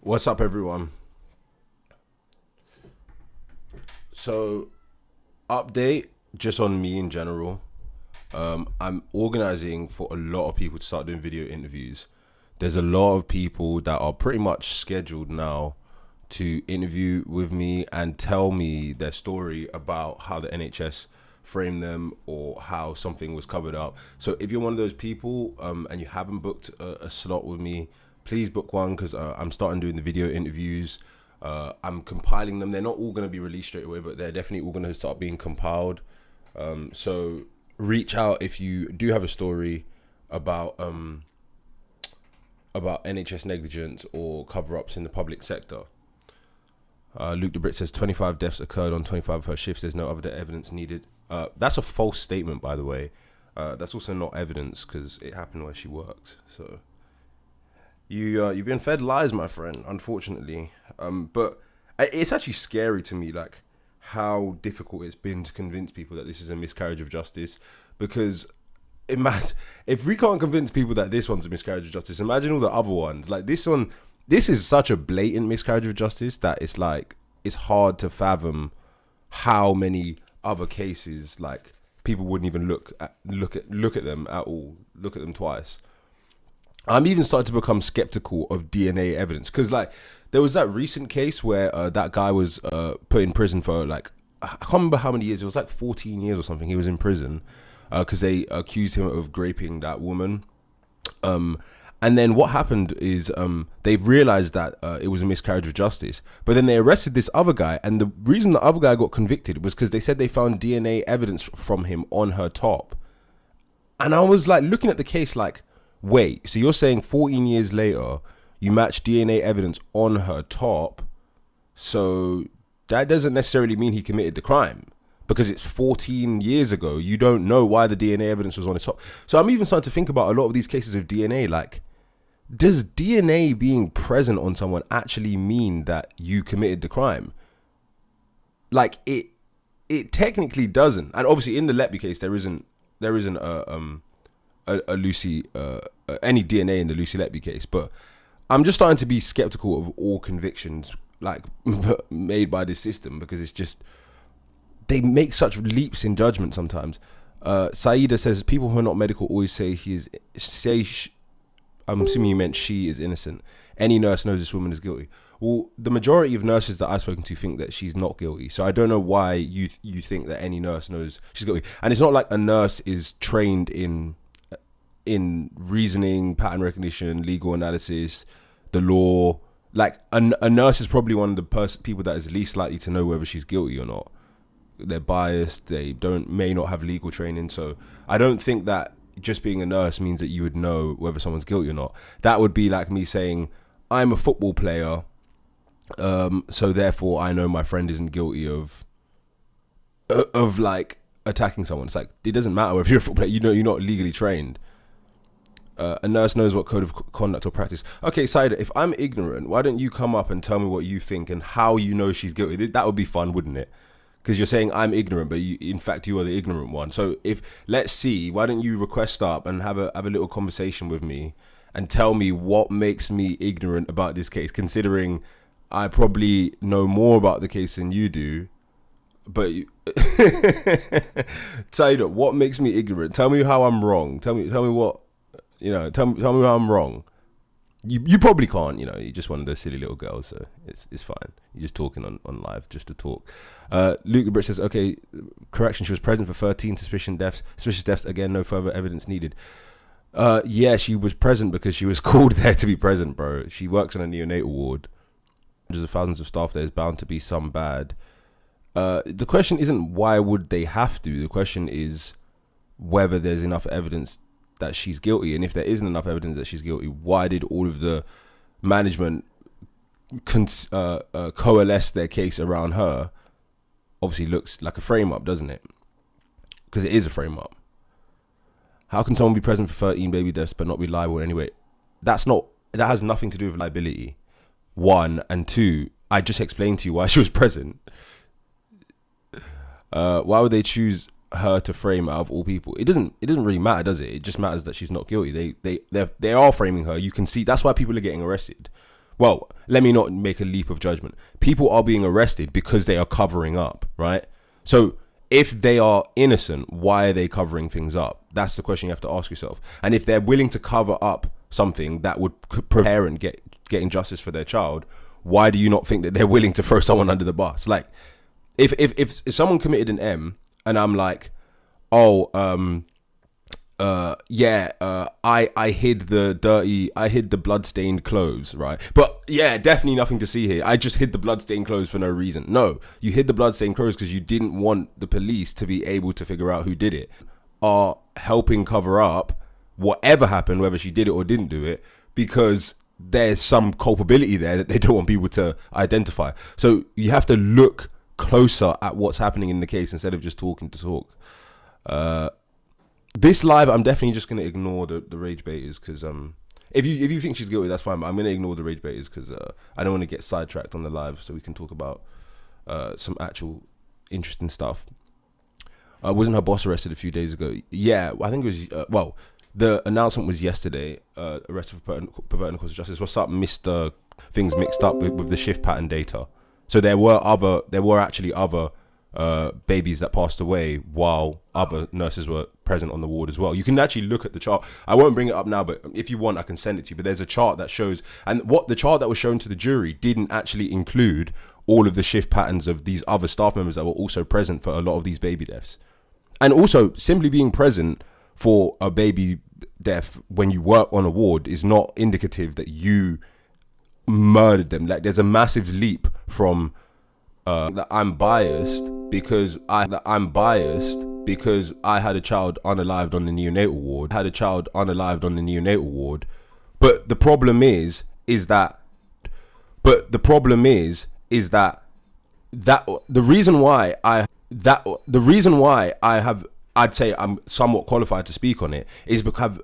What's up, everyone? So, update just on me in general. I'm organizing for a lot of people to start doing video interviews. There's a lot of people that are pretty much scheduled now to interview with me and tell me their story about how the NHS framed them or how something was covered up. So if you're one of those people and you haven't booked a slot with me, please book one because I'm starting doing the video interviews. I'm compiling them. They're not all going to be released straight away, but they're definitely all going to start being compiled. So reach out if you do have a story about NHS negligence or cover-ups in the public sector. Luke the Brit says 25 deaths occurred on 25 of her shifts. There's no other evidence needed. That's a false statement, by the way. That's also not evidence because it happened where she works. So you've been fed lies, my friend, unfortunately. But it's actually scary to me, like how difficult it's been to convince people that this is a miscarriage of justice. Because imagine if we can't convince people that this one's a miscarriage of justice, imagine all the other ones. Like this one, this is such a blatant miscarriage of justice that it's like it's hard to fathom how many other cases like people wouldn't even look at them at all, look at them twice. I'm even starting to become skeptical of DNA evidence because, like, there was that recent case where that guy was put in prison for, like, I can't remember how many years. It was like 14 years or something. He was in prison because they accused him of raping that woman. And then what happened is they've realized that it was a miscarriage of justice. But then they arrested this other guy. And the reason the other guy got convicted was because they said they found DNA evidence from him on her top. And I was like looking at the case like, wait, so you're saying 14 years later, you match DNA evidence on her top, so that doesn't necessarily mean he committed the crime. Because it's 14 years ago, you don't know why the DNA evidence was on his top. So I'm even starting to think about a lot of these cases of DNA, like, does DNA being present on someone actually mean that you committed the crime? Like, it technically doesn't. And obviously in the Letby case, there isn't a Lucy any DNA in the Lucy Letby case, but I'm just starting to be skeptical of all convictions like made by this system because it's just they make such leaps in judgment sometimes. Saida says people who are not medical always say I'm assuming you meant she is innocent. Any nurse knows this woman is guilty. Well, the majority of nurses that I've spoken to think that she's not guilty. So I don't know why you think that any nurse knows she's guilty. And it's not like a nurse is trained in reasoning, pattern recognition, legal analysis, the law. Like a nurse is probably one of the people that is least likely to know whether she's guilty or not. They're biased. They may not have legal training. So I don't think that just being a nurse means that you would know whether someone's guilty or not. That would be like me saying I'm a football player, so therefore I know my friend isn't guilty of like attacking someone. It's like it doesn't matter if you're a football player. You know, you're not legally trained. A nurse knows what code of conduct or practice. Okay, Saida, if I'm ignorant, why don't you come up and tell me what you think and how you know she's guilty? That would be fun, wouldn't it? Because you're saying I'm ignorant, but in fact you are the ignorant one. So let's see, why don't you request up and have a little conversation with me and tell me what makes me ignorant about this case, considering I probably know more about the case than you do. But Saida, what makes me ignorant? Tell me how I'm wrong. Tell me what. Tell me how I'm wrong. You probably can't, you're just one of those silly little girls, so it's fine. You're just talking on live just to talk. Luke the Brit says, okay, correction, she was present for 13 suspicious deaths. Again, no further evidence needed. Yeah, she was present because she was called there to be present, bro. She works on a neonatal ward. Hundreds of thousands of staff there, is bound to be some bad. The question isn't why would they have to. The question is whether there's enough evidence that she's guilty, and if there isn't enough evidence that she's guilty, why did all of the management coalesce their case around her? Obviously looks like a frame up, doesn't it? Because it is a frame up. How can someone be present for 13 baby deaths but not be liable anyway? That has nothing to do with liability. One, and two, I just explained to you why she was present. Why would they choose her to frame out of all people? It doesn't really matter, does it? It just matters that she's not guilty. They are framing her. You can see that's why people are getting arrested. well, let me not make a leap of judgment. People are being arrested because they are covering up, right? So if they are innocent, why are they covering things up? That's the question you have to ask yourself. And if they're willing to cover up something that would prepare and getting justice for their child, why do you not think that they're willing to throw someone under the bus? Like, if someone committed an M and I'm like, oh, I hid the bloodstained clothes, right? But yeah, definitely nothing to see here. I just hid the bloodstained clothes for no reason. No, you hid the bloodstained clothes because you didn't want the police to be able to figure out who did it. Are helping cover up whatever happened, whether she did it or didn't do it, because there's some culpability there that they don't want people to identify. So you have to look closer at what's happening in the case instead of just talking to talk. This live, I'm definitely just going to ignore the rage baiters because if you think she's guilty, that's fine. But I'm going to ignore the rage baiters because I don't want to get sidetracked on the live, so we can talk about some actual interesting stuff. Wasn't her boss arrested a few days ago? Yeah, I think it was. The announcement was yesterday. Arrested for perverting the course of justice. What's up, Mr. Things mixed up with the shift pattern data. So there were actually other babies that passed away while other nurses were present on the ward as well. You can actually look at the chart. I won't bring it up now, but if you want, I can send it to you. But there's a chart that shows, and what the chart that was shown to the jury didn't actually include all of the shift patterns of these other staff members that were also present for a lot of these baby deaths. And also, simply being present for a baby death when you work on a ward is not indicative that you murdered them. Like, there's a massive leap from that I'm biased because I had a child unalived on the neonatal ward. But the problem is that the reason why I'd say I'm somewhat qualified to speak on it is because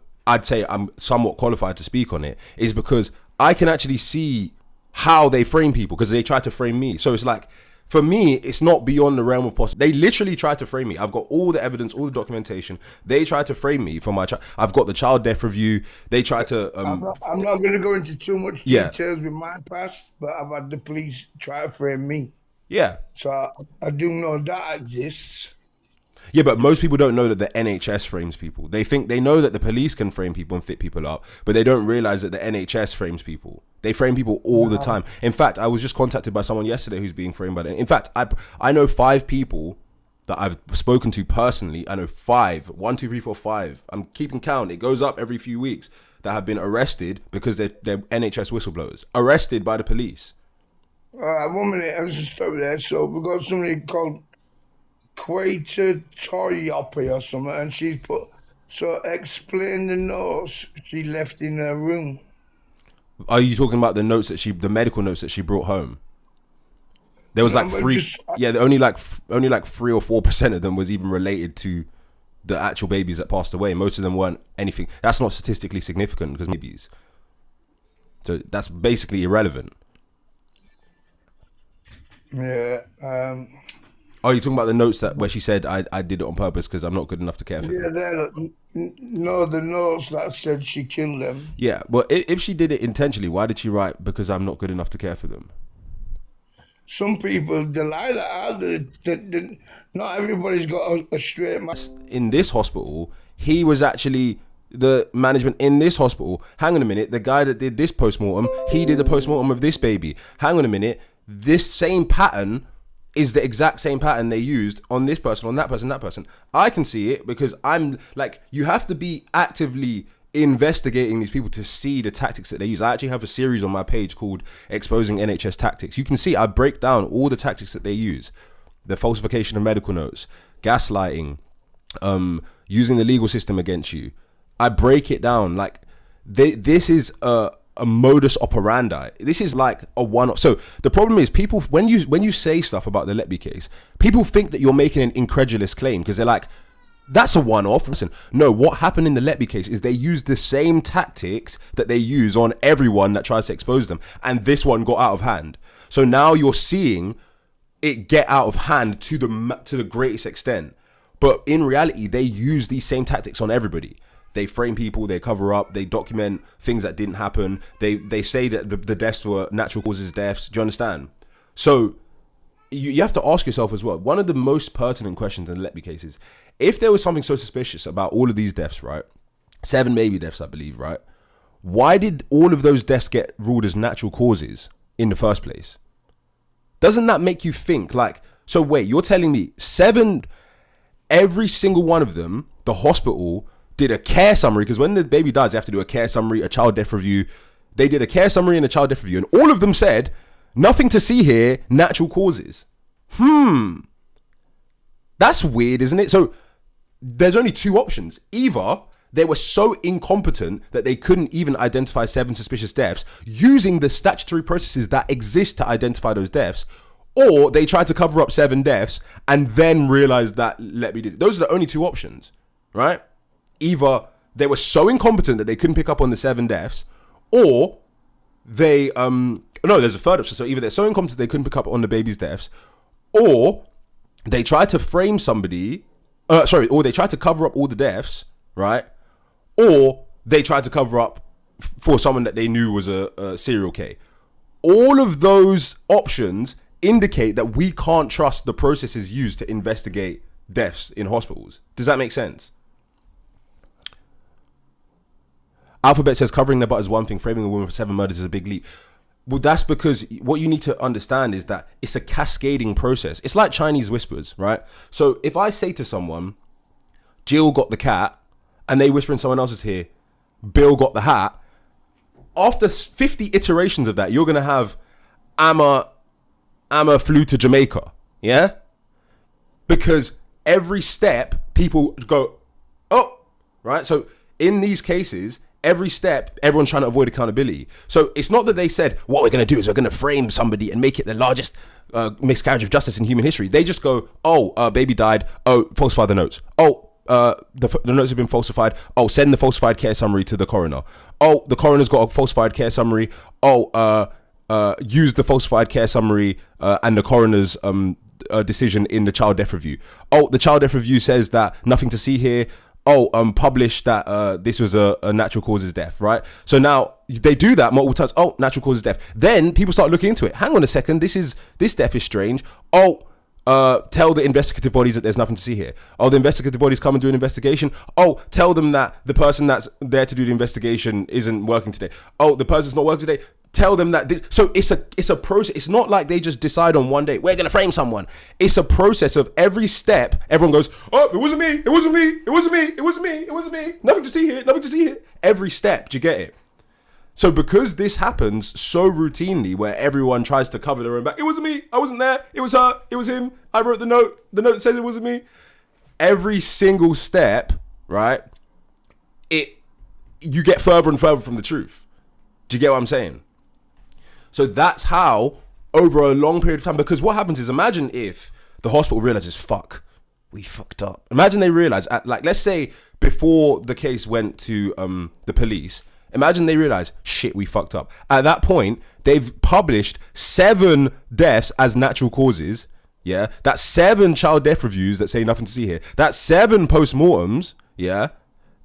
I can actually see how they frame people, because they try to frame me. So it's like, for me, it's not beyond the realm of possible. They literally tried to frame me. I've got all the evidence, all the documentation. They tried to frame me for my child. I've got the child death review. They tried to. I'm not going to go into too much details with my past, but I've had the police try to frame me. Yeah. So I do know that exists. Yeah, but most people don't know that the NHS frames people. They know that the police can frame people and fit people up, but they don't realize that the NHS frames people. They frame people all the time. In fact, I was just contacted by someone yesterday who's being framed by them. In fact, I know 5 people that I've spoken to personally. I know 5. 1, 2, 3, 4, 5. I'm keeping count. It goes up every few weeks, that have been arrested because they're NHS whistleblowers. Arrested by the police. 1 minute, I was just stop there. So we've got somebody called Quater Toyopi or something, and she's put, so explain the notes she left in her room. Are you talking about the notes the medical notes that she brought home? There was like 3, only like 3 or 4% of them was even related to the actual babies that passed away. Most of them weren't anything. That's not statistically significant because babies. So that's basically irrelevant. Yeah. Oh, you're talking about the notes where she said I did it on purpose because I'm not good enough to care for them? No, the notes that said she killed them. Yeah, well, if she did it intentionally, why did she write because I'm not good enough to care for them? Some people, they lie that out. Not everybody's got a straight mind. In this hospital, he was actually the management in this hospital. Hang on a minute, the guy that did this postmortem, he did the postmortem of this baby. Hang on a minute, this same pattern is the exact same pattern they used on this person, on that person, that person. I can see it because I'm like, you have to be actively investigating these people to see the tactics that they use. I actually have a series on my page called Exposing NHS Tactics. You can see I break down all the tactics that they use. The falsification of medical notes, gaslighting, using the legal system against you. I break it down. Like, this is a modus operandi. This is like a one-off. So the problem is, people, when you say stuff about the Letby case, people think that you're making an incredulous claim because they're like, that's a one-off. Listen, no, what happened in the Letby case is they used the same tactics that they use on everyone that tries to expose them, and this one got out of hand. So now you're seeing it get out of hand to the greatest extent. But in reality, they use these same tactics on everybody. They frame people, they cover up, they document things that didn't happen. They say that the deaths were natural causes deaths. Do you understand? So you have to ask yourself as well, one of the most pertinent questions in the Letby cases, if there was something so suspicious about all of these deaths, right? 7 baby deaths, I believe, right? Why did all of those deaths get ruled as natural causes in the first place? Doesn't that make you think, like, so wait, you're telling me 7, every single one of them, the hospital did a care summary, because when the baby dies, they have to do a care summary, a child death review. They did a care summary and a child death review, and all of them said, nothing to see here, natural causes. That's weird, isn't it? So there's only 2 options. Either they were so incompetent that they couldn't even identify 7 suspicious deaths using the statutory processes that exist to identify those deaths, or they tried to cover up 7 deaths and then realized that Letby did it. Those are the only 2 options, right? Either they were so incompetent that they couldn't pick up on the 7 deaths, or they, no, there's a third option. So either they're so incompetent they couldn't pick up on the baby's deaths, or they tried to frame somebody, or they tried to cover up all the deaths, right? Or they tried to cover up for someone that they knew was a serial K. All of those options indicate that we can't trust the processes used to investigate deaths in hospitals. Does that make sense? Alphabet says covering their butt is one thing, framing a woman for 7 murders is a big leap. Well, that's because what you need to understand is that it's a cascading process. It's like Chinese whispers, right? So if I say to someone, Jill got the cat, and they whisper in someone else's ear, Bill got the hat, after 50 iterations of that, you're going to have Amma flew to Jamaica, yeah? Because every step, people go, oh, right? So in these cases, every step, everyone's trying to avoid accountability. So it's not that they said, what we're going to do is we're going to frame somebody and make it the largest miscarriage of justice in human history. They just go, oh, baby died. Oh, falsify the notes. Oh, the notes have been falsified. Oh, send the falsified care summary to the coroner. Oh, the coroner's got a falsified care summary. Oh, use the falsified care summary and the coroner's decision in the child death review. Oh, the child death review says that nothing to see here. Oh, published that this was a natural causes death, right? So now they do that multiple times. Oh, natural causes death. Then people start looking into it. Hang on a second, this death is strange. Oh, tell the investigative bodies that there's nothing to see here. Oh, the investigative bodies come and do an investigation. Oh, tell them that the person that's there to do the investigation isn't working today. Oh, the person's not working today. Tell them that this. So it's a process. It's not like they just decide on one day, we're going to frame someone. It's a process of every step. Everyone goes, oh, it wasn't me. It wasn't me. It wasn't me. It wasn't me. It wasn't me. Nothing to see here. Nothing to see here. Every step. Do you get it? So because this happens so routinely where everyone tries to cover their own back, it wasn't me, I wasn't there, it was her, it was him, I wrote the note says it wasn't me. Every single step, right, you get further and further from the truth. Do you get what I'm saying? So that's how, over a long period of time, because what happens is, imagine if the hospital realizes, fuck, we fucked up. Imagine they realize, let's say before the case went to the police, imagine they realize, shit, we fucked up. At that point, they've published 7 deaths as natural causes. Yeah. That's 7 child death reviews that say nothing to see here. That's 7 postmortems. Yeah.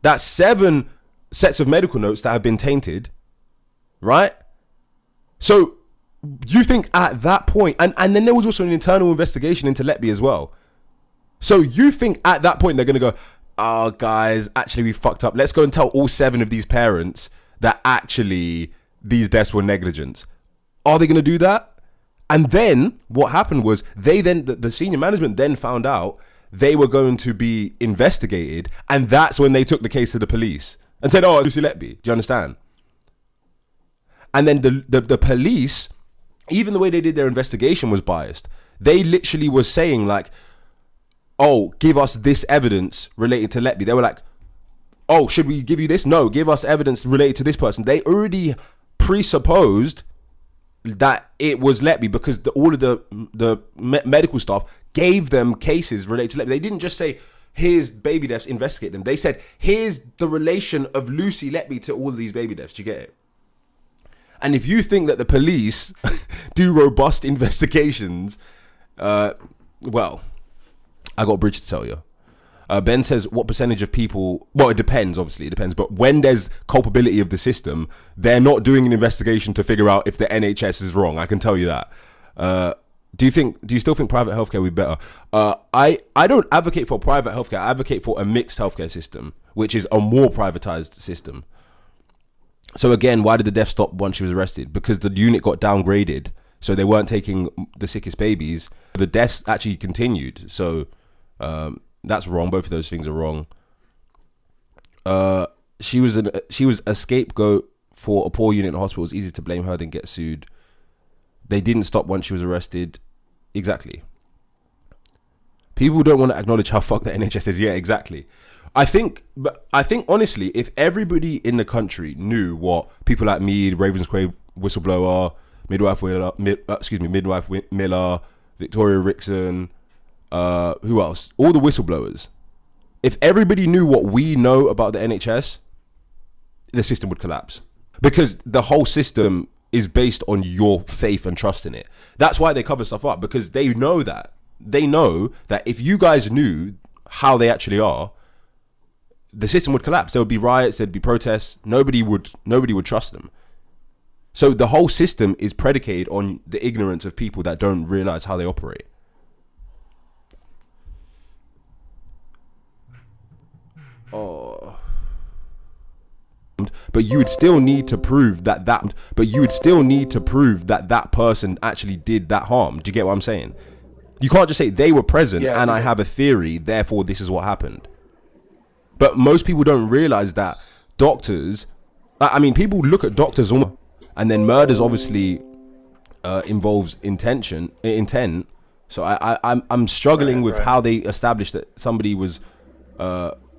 That's 7 sets of medical notes that have been tainted. Right? So you think at that point, and then there was also an internal investigation into Letby as well. So you think at that point they're going to go, oh, guys, actually, we fucked up. Let's go and tell all 7 of these parents that actually these deaths were negligent. Are they going to do that? And then what happened was the senior management then found out they were going to be investigated. And that's when they took the case to the police and said, oh, Lucy Letby. Do you understand? And then the police, even the way they did their investigation was biased. They literally was saying like, oh, give us this evidence related to Letby. They were like, oh, should we give you this? No, give us evidence related to this person. They already presupposed that it was Letby because all of the medical staff gave them cases related to Letby. They didn't just say, here's baby deaths, investigate them. They said, here's the relation of Lucy Letby to all of these baby deaths. Do you get it? And if you think that the police do robust investigations, well, I got a bridge to tell you. Ben says, what percentage of people... Well, it depends, obviously. It depends. But when there's culpability of the system, they're not doing an investigation to figure out if the NHS is wrong. I can tell you that. Do you still think private healthcare would be better? I don't advocate for private healthcare. I advocate for a mixed healthcare system, which is a more privatized system. So again, why did the death stop once she was arrested? Because the unit got downgraded. So they weren't taking the sickest babies. The deaths actually continued. So... that's wrong. Both of those things are wrong. She was a scapegoat for a poor unit in the hospital. It's easy to blame her than get sued. They didn't stop once she was arrested. Exactly. People don't want to acknowledge how fucked the NHS is. Yeah, exactly. I think honestly, if everybody in the country knew what people like me, Ravenscraig whistleblower, midwife Miller, Victoria Rickson, who else? All the whistleblowers. If everybody knew what we know about the NHS, the system would collapse. Because the whole system is based on your faith and trust in it. That's why they cover stuff up, because they know that. They know that if you guys knew how they actually are, the system would collapse. There would be riots, there'd be protests. Nobody would trust them. So the whole system is predicated on the ignorance of people that don't realize how they operate. Oh. But you would still need to prove that person actually did that harm. Do you get what I'm saying? You can't just say they were present and I have a theory, therefore this is what happened. But most people don't realize that doctors, people look at doctors and then murders obviously involves intent. So I'm struggling with how they established that somebody was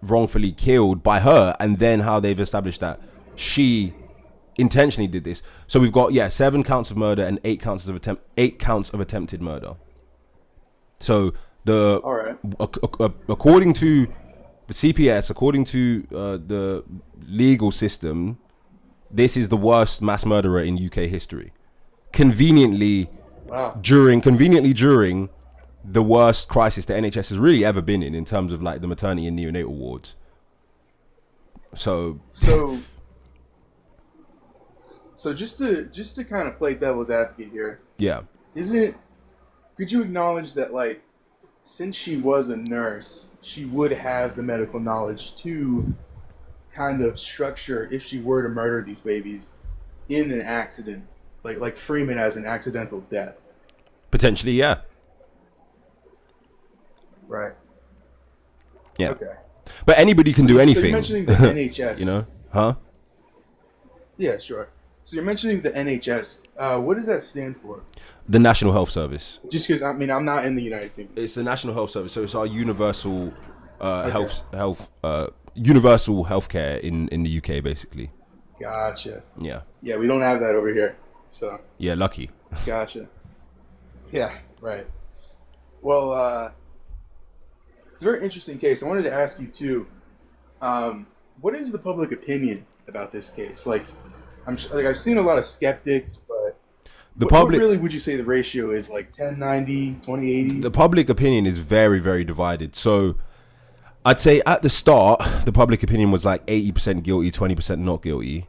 wrongfully killed by her, and then how they've established that she intentionally did this. So we've got 7 counts of murder and 8 counts of attempted murder. So according to the CPS, according to the legal system, this is the worst mass murderer in UK history. Conveniently during the worst crisis the NHS has really ever been in terms of like the maternity and neonatal wards. So just to kind of play devil's advocate here. Yeah. Could you acknowledge that, like, since she was a nurse, she would have the medical knowledge to kind of structure if she were to murder these babies in an accident, like Freeman as an accidental death? Potentially, yeah. Right. Yeah. Okay. But anybody can do anything. So you're mentioning the NHS. You know? Huh? Yeah, sure. So you're mentioning the NHS. What does that stand for? The National Health Service. Just because, I'm not in the United Kingdom. It's the National Health Service, so it's our universal universal healthcare in the UK, basically. Gotcha. Yeah. Yeah, we don't have that over here. So. Yeah, lucky. Gotcha. Yeah, right. Well, it's a very interesting case. I wanted to ask you too. What is the public opinion about this case? Like, I've seen a lot of skeptics, but what really would you say the ratio is? Like 10-90, 20-80? The public opinion is very, very divided. So I'd say at the start, the public opinion was like 80% guilty, 20% not guilty.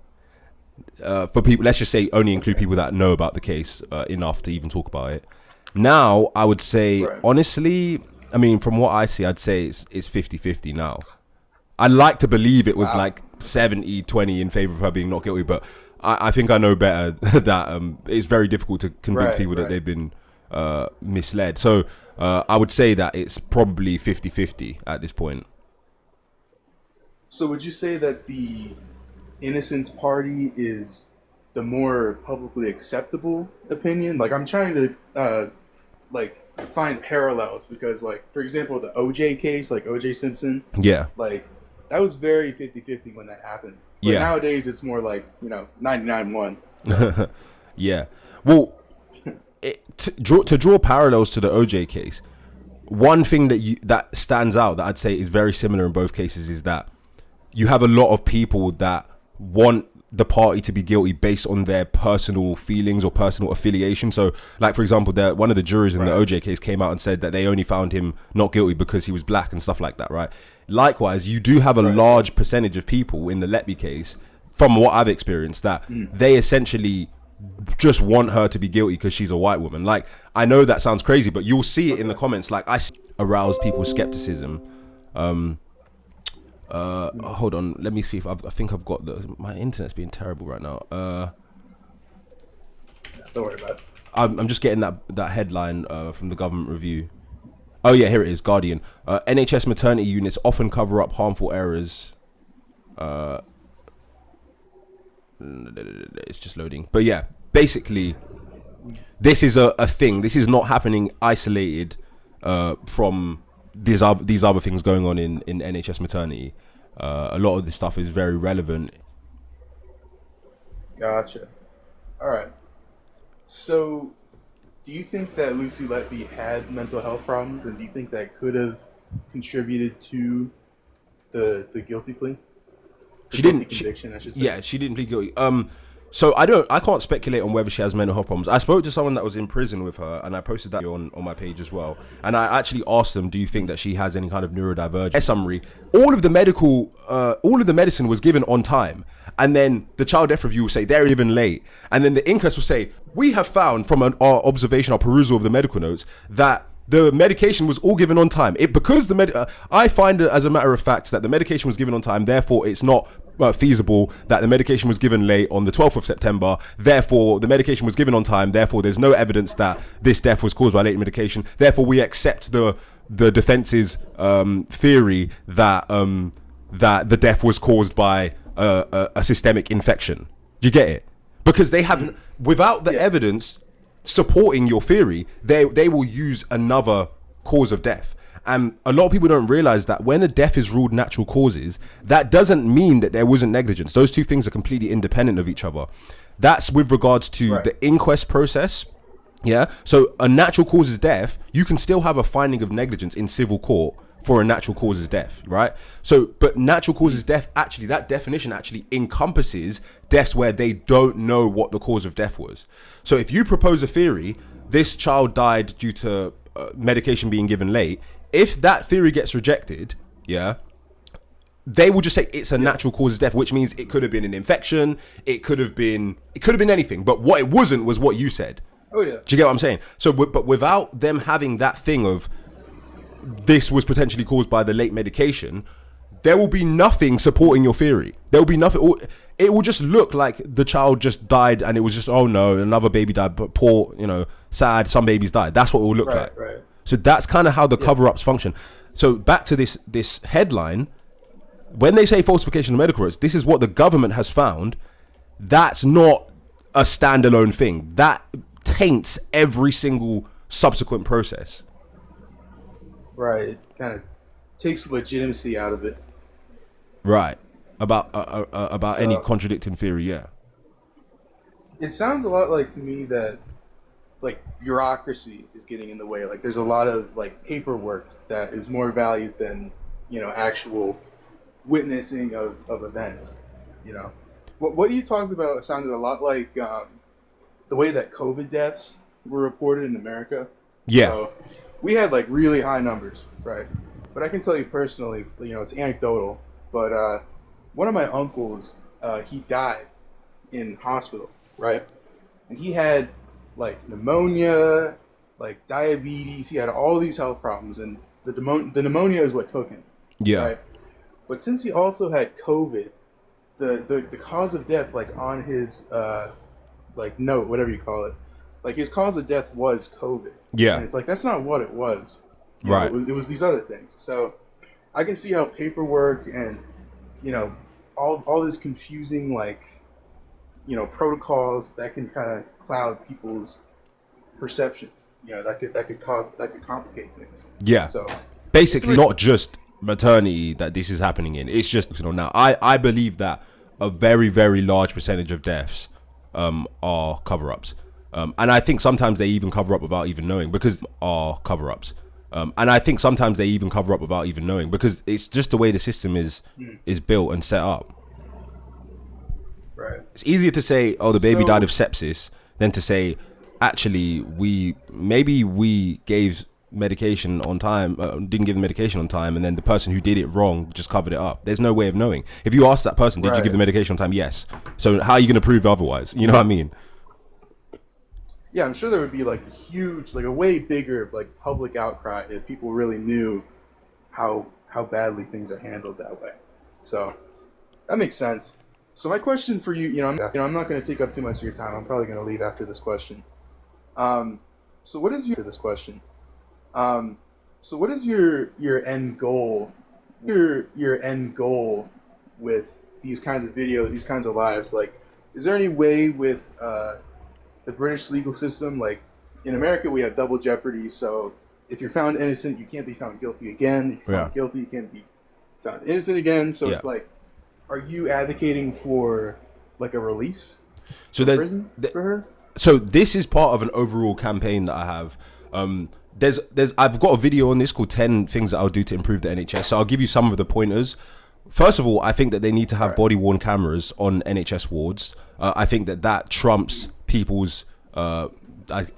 For people, let's just say only include people that know about the case enough to even talk about it. Now, I would say, honestly, from what I see, I'd say it's 50-50 now. I'd like to believe it was like 70-20 in favor of her being not guilty, but I think I know better that it's very difficult to convince people that they've been misled. So I would say that it's probably 50-50 at this point. So would you say that the innocence party is the more publicly acceptable opinion? Like, I'm trying to find parallels because, like, for example, the OJ case, like OJ Simpson. Yeah. Like, that was very 50-50 when that happened. But nowadays it's more like, 99-1. So. Yeah. Well, to draw parallels to the OJ case, one thing that stands out that I'd say is very similar in both cases is that you have a lot of people that want the party to be guilty based on their personal feelings or personal affiliation. So, like, for example, one of the jurors in the OJ case came out and said that they only found him not guilty because he was black and stuff like that, right? Likewise, you do have a large percentage of people in the Letby case, from what I've experienced, that they essentially just want her to be guilty because she's a white woman. Like, I know that sounds crazy, but you'll see it in the comments. Like, I arouse people's skepticism. Hold on, let me see if I think I've got my internet's being terrible right now. Don't worry about it. I'm just getting that headline from the government review. Oh yeah, here it is, Guardian. NHS maternity units often cover up harmful errors. It's just loading. But yeah, basically, this is a thing. This is not happening isolated from these other things going on in NHS maternity. A lot of this stuff is very relevant. Gotcha. All right. So, do you think that Lucy Letby had mental health problems, and do you think that could have contributed to the guilty plea? She didn't. Conviction, I should say. Yeah, she didn't plead guilty. So I can't speculate on whether she has mental health problems. I spoke to someone that was in prison with her, and I posted that on my page as well. And I actually asked them, "Do you think that she has any kind of neurodivergence?" Summary: all of the medicine was given on time, and then the child death review will say they're given late, and then the inquest will say we have found from our observation, our perusal of the medical notes, that the medication was all given on time. I find it, as a matter of fact, that the medication was given on time. Therefore, it's not feasible that the medication was given late on the 12th of September. Therefore, the medication was given on time. Therefore, there's no evidence that this death was caused by late medication. Therefore, we accept the defense's theory that the death was caused by a systemic infection. Do you get it? Because they haven't, without the evidence supporting your theory, they will use another cause of death. And a lot of people don't realize that when a death is ruled natural causes, that doesn't mean that there wasn't negligence. Those two things are completely independent of each other. That's with regards to the inquest process. Yeah. So a natural causes death, you can still have a finding of negligence in civil court for a natural causes death, right? So, but natural causes death, actually, that definition actually encompasses deaths where they don't know what the cause of death was. So if you propose a theory, this child died due to medication being given late, if that theory gets rejected, they will just say it's a natural causes death, which means it could have been an infection, it could have been anything, but what it wasn't was what you said. Oh yeah. Do you get what I'm saying? So, but without them having that thing of this was potentially caused by the late medication, there will be nothing supporting your theory. There will be nothing. It will just look like the child just died and it was just, oh no, another baby died, but poor, sad, some babies died. That's what it will look like. Right. So that's kind of how the cover-ups function. So back to this headline, when they say falsification of medical records, this is what the government has found. That's not a standalone thing. That taints every single subsequent process. Right. It kind of takes legitimacy out of it. Right. About any contradicting theory, yeah. It sounds a lot like to me that like bureaucracy is getting in the way. Like there's a lot of like paperwork that is more valued than, actual witnessing of events. What you talked about sounded a lot like the way that COVID deaths were reported in America. Yeah. So we had like really high numbers, right? But I can tell you personally, it's anecdotal, but one of my uncles, he died in hospital, right? And he had like pneumonia, like diabetes. He had all these health problems, and the pneumonia is what took him. Yeah. Right? But since he also had COVID, the cause of death, like on his like note, whatever you call it, like his cause of death was COVID. Yeah. And it's like that's not what it was. Right. It was these other things. So I can see how paperwork and all this confusing protocols that can kind of cloud people's perceptions. That could complicate things. Yeah. So basically, not just maternity that this is happening in. It's just now. I believe that a very, very large percentage of deaths are cover-ups, and I think sometimes they even cover up without even knowing because are cover-ups. And I think sometimes they even cover up without even knowing because it's just the way the system is built and set up. Right. It's easier to say, oh, the baby So- died of sepsis, than to say, actually, we gave medication on time, didn't give the medication on time, and then the person who did it wrong just covered it up. There's no way of knowing. If you ask that person, did you Right. give the medication on time? Yes. So how are you going to prove otherwise? You know what I mean? Yeah, I'm sure there would be like a huge, like a way bigger like public outcry if people really knew how badly things are handled that way. So that makes sense. So my question for you, I'm not going to take up too much of your time. I'm probably going to leave after this question. So what is your end goal? Your end goal with these kinds of videos, these kinds of lives? Like, is there any way with the British legal system, like in America, we have double jeopardy. So if you're found innocent, you can't be found guilty again. If you're found guilty, you can't be found innocent again. So it's like, are you advocating for like a release from prison for her? So this is part of an overall campaign that I have. I've got a video on this called 10 things that I'll do to improve the NHS. So I'll give you some of the pointers. First of all, I think that they need to have body-worn cameras on NHS wards. I think that trumps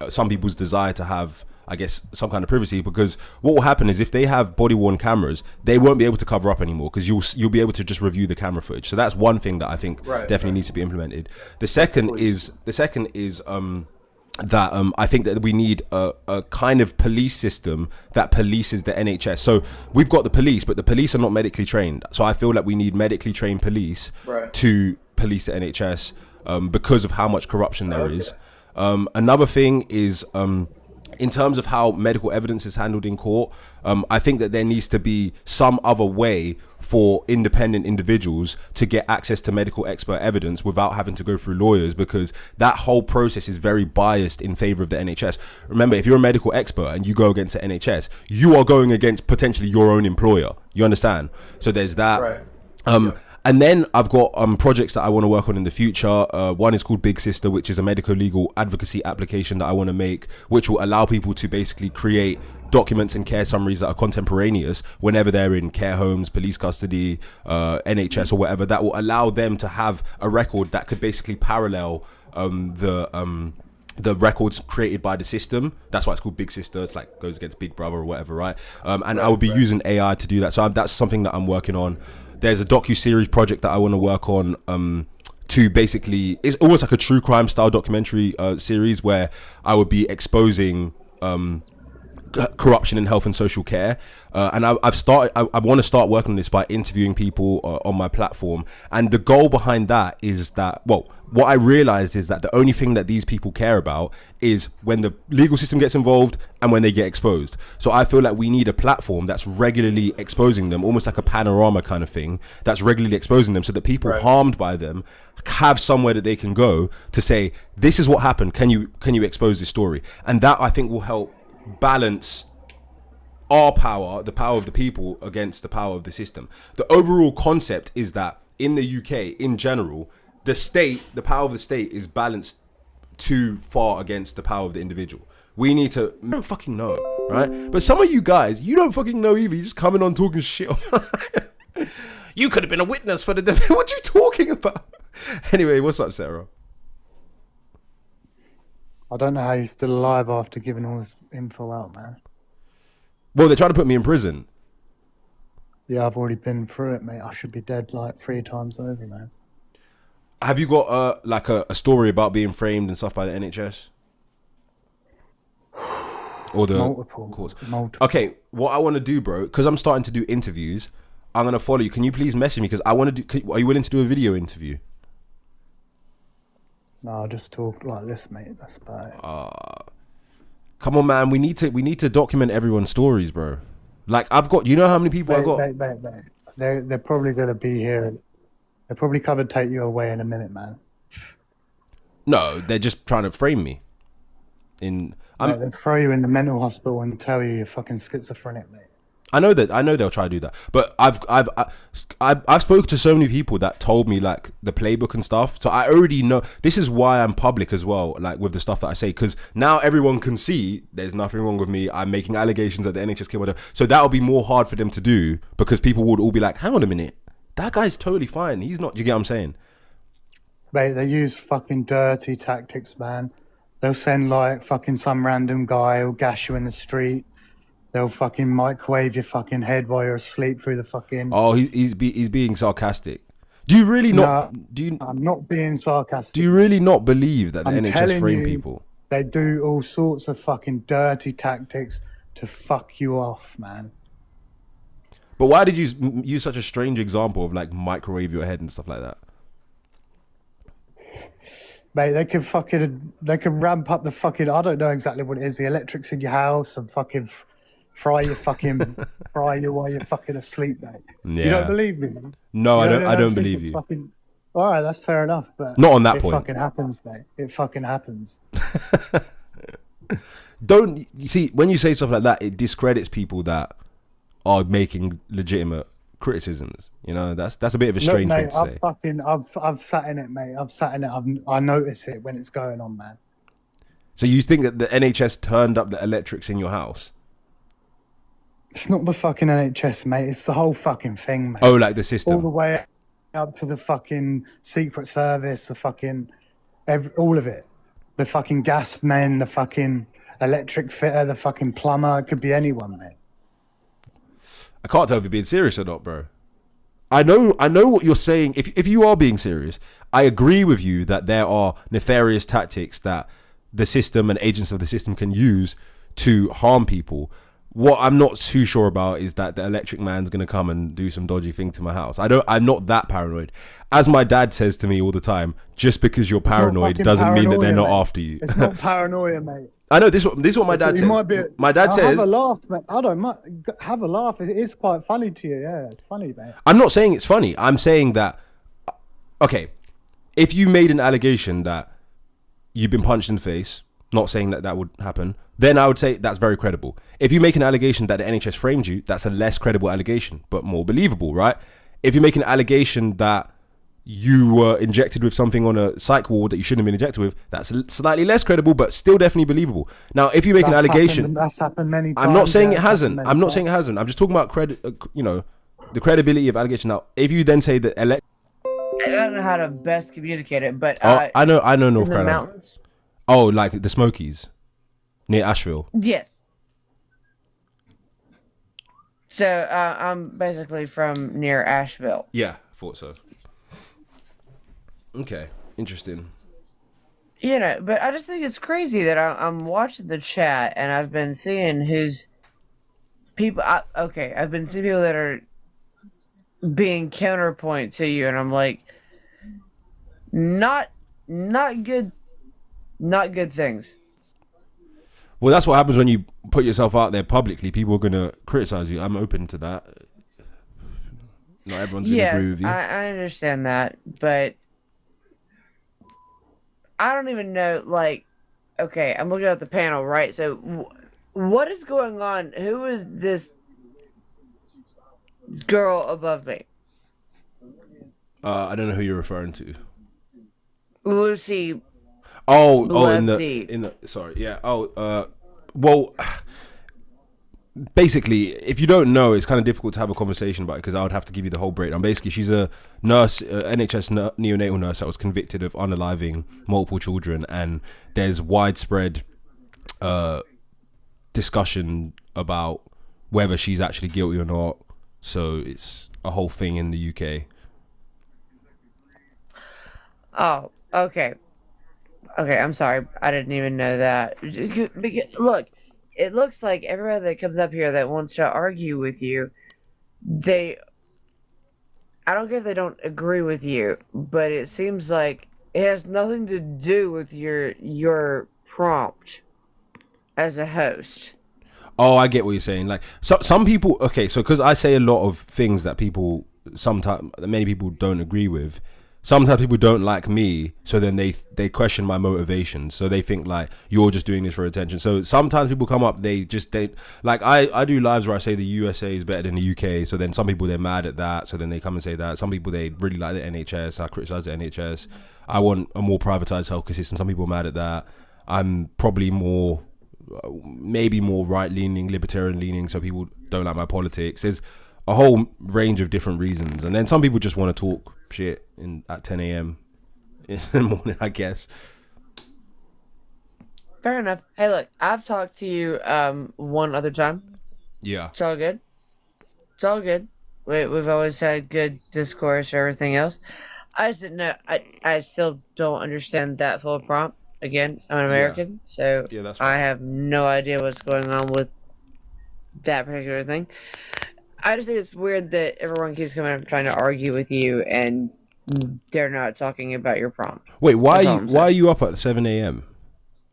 some people's desire to have, I guess, some kind of privacy, because what will happen is if they have body-worn cameras, they won't be able to cover up anymore, because you'll be able to just review the camera footage. So that's one thing that I think definitely needs to be implemented. The second is that I think that we need a kind of police system that polices the NHS. So we've got the police, but the police are not medically trained. So I feel like we need medically trained police to police the NHS because of how much corruption there is. Another thing is in terms of how medical evidence is handled in court, I think that there needs to be some other way for independent individuals to get access to medical expert evidence without having to go through lawyers, because that whole process is very biased in favor of the NHS. Remember, if you're a medical expert and you go against the NHS, you are going against potentially your own employer. You understand? So there's that. And then I've got projects that I want to work on in the future. One is called Big Sister, which is a medical legal advocacy application that I want to make, which will allow people to basically create documents and care summaries that are contemporaneous whenever they're in care homes, police custody, NHS or whatever. That will allow them to have a record that could basically parallel the records created by the system. That's why it's called Big Sister. It's like goes against Big Brother or whatever, right? I would be using AI to do that. So that's something that I'm working on. There's a docu-series project that I want to work on to basically, it's almost like a true crime style documentary series where I would be exposing corruption in health and social care, and I want to start working on this by interviewing people on my platform. And the goal behind that is that, well, what I realized is that the only thing that these people care about is when the legal system gets involved and when they get exposed. So I feel like we need a platform that's regularly exposing them, almost like a panorama kind of thing, that's regularly exposing them, so that people harmed by them have somewhere that they can go to say, this is what happened, can you expose this story? And that, I think, will help balance our power, the power of the people, against the power of the system. The overall concept is that in the UK, in general, the power of the state is balanced too far against the power of the individual. We need to, I don't fucking know, right? But some of you guys, you don't fucking know either. You're just coming on talking shit. You could have been a witness for the debate. What you talking about? Anyway, what's up, Sarah? I don't know how you're still alive after giving all this info out, man. Well, they're trying to put me in prison. Yeah, I've already been through it, mate. I should be dead like 3 times over, man. Have you got like a story about being framed and stuff by the NHS? Or the Multiple. Okay, what I want to do, bro, because I'm starting to do interviews, I'm going to follow you. Can you please message me? Because I want to do, are you willing to do a video interview? No, I'll just talk like this, mate. That's about it. Come on, man. We need to document everyone's stories, bro. Like, I've got, you know how many people I got? Mate. They're probably going to be here. They're probably come and take you away in a minute, man. No, they're just trying to frame me. They'll throw you in the mental hospital and tell you you're fucking schizophrenic, mate. I know they'll try to do that, but I've spoken to so many people that told me like the playbook and stuff, so I already know. This is why I'm public as well, like with the stuff that I say, because now everyone can see there's nothing wrong with me. I'm making allegations at the NHS care, whatever. So that'll be more hard for them to do, because people would all be like, hang on a minute, that guy's totally fine, he's not. You get what I'm saying? Mate, they use fucking dirty tactics, man. They'll send like fucking some random guy who'll gash you in the street. They'll fucking microwave your fucking head while you're asleep through the fucking. Oh, he's being sarcastic. Do you really not? No, I'm not being sarcastic. Do you really not believe that the I'm NHS telling frame you, people? They do all sorts of fucking dirty tactics to fuck you off, man. But why did you use such a strange example of like microwave your head and stuff like that? Mate, they can ramp up the fucking, I don't know exactly what it is, the electrics in your house and fucking fry you while you're fucking asleep, mate. Yeah. You don't believe me? No, I don't believe you. Fucking, all right, that's fair enough, but not on that it point. It fucking happens, mate. It fucking happens. Don't you see, when you say stuff like that, it discredits people that are making legitimate criticisms. You know, that's a bit of a strange thing to say. I've sat in it, mate. I've sat in it. I notice it when it's going on, man. So you think that the NHS turned up the electrics in your house? It's not the fucking NHS, mate. It's the whole fucking thing, mate. Oh, like the system. All the way up to the fucking Secret Service, the fucking all of it. The fucking gas men, the fucking electric fitter, the fucking plumber. It could be anyone, mate. I can't tell if you're being serious or not, bro. I know what you're saying. If you are being serious, I agree with you that there are nefarious tactics that the system and agents of the system can use to harm people. What I'm not too sure about is that the electric man's gonna come and do some dodgy thing to my house. I'm not that paranoid. As my dad says to me all the time, just because you're paranoid doesn't mean that they're not after you. It's not paranoia, mate. I know this is what my dad says. My dad says, have a laugh, mate. I don't mind. Have a laugh. It is quite funny to you. Yeah, it's funny, mate. I'm not saying it's funny. I'm saying that, okay, if you made an allegation that you've been punched in the face, not saying that would happen, then I would say that's very credible. If you make an allegation that the NHS framed you, that's a less credible allegation, but more believable, right? If you make an allegation that you were injected with something on a psych ward that you shouldn't have been injected with, that's slightly less credible, but still definitely believable. Now, if you make an allegation, that's happened many times. I'm not saying it hasn't. I'm not saying it hasn't. I'm just talking about the credibility of allegation. Now, if you then say that I don't know how to best communicate it, but I know North in the Carolina. mountains. Oh, like the Smokies near Asheville. Yes. So I'm basically from near Asheville. Yeah, I thought so. Okay, interesting. You know, but I just think it's crazy that I'm watching the chat and I've been seeing who's people. I've been seeing people that are being counterpoint to you, and I'm like, not good things. Well, that's what happens when you put yourself out there publicly. People are gonna criticize you. I'm open to that. Not everyone's gonna agree with you. I understand that, but I don't even know. Like, okay, I'm looking at the panel, right? So, what is going on? Who is this girl above me? I don't know who you're referring to. Lucy. Letby. in the sorry, yeah. Well, basically, if you don't know, it's kind of difficult to have a conversation about it because I would have to give you the whole breakdown. Basically, she's a nurse, NHS neonatal nurse that was convicted of unaliving multiple children, and there's widespread discussion about whether she's actually guilty or not. So it's a whole thing in the UK. Oh, okay. Okay, I'm sorry. I didn't even know that. Look, it looks like everybody that comes up here that wants to argue with you, I don't care if they don't agree with you, but it seems like it has nothing to do with your prompt as a host. Oh, I get what you're saying. Like, so some people, okay, so because I say a lot of things that many people don't agree with. Sometimes people don't like me, so then they question my motivations. So they think like you're just doing this for attention. So sometimes people come up, they like I do lives where I say the USA is better than the UK. So then some people they're mad at that. So then they come and say that. Some people they really like the NHS. I criticize the NHS. I want a more privatized healthcare system. Some people are mad at that. I'm probably maybe more right leaning, libertarian leaning. So people don't like my politics. There's a whole range of different reasons, and then some people just want to talk shit at 10 a.m. in the morning, I guess. Fair enough. Hey, look, I've talked to you one other time. Yeah. It's all good. It's all good. We've always had good discourse or everything else. I just didn't know. I still don't understand that full prompt. Again, I'm an American, so Yeah, that's I fine. have no idea what's going on with that particular thing. I just think it's weird that everyone keeps coming up trying to argue with you and they're not talking about your prompt. Wait, why That's are all you I'm why are saying. you up at 7 a.m.?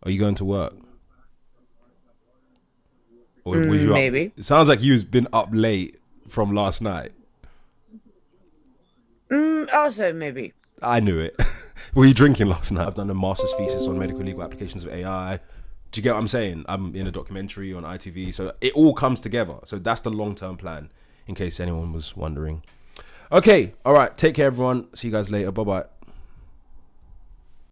Are you going to work? Or was you up? Maybe. It sounds like you've been up late from last night. Also, maybe. I knew it. Were you drinking last night? I've done a master's thesis on medical legal applications of AI. Do you get what I'm saying? I'm in a documentary on ITV, so it all comes together. So that's the long-term plan, in case anyone was wondering. Okay, all right. Take care, everyone. See you guys later. Bye-bye.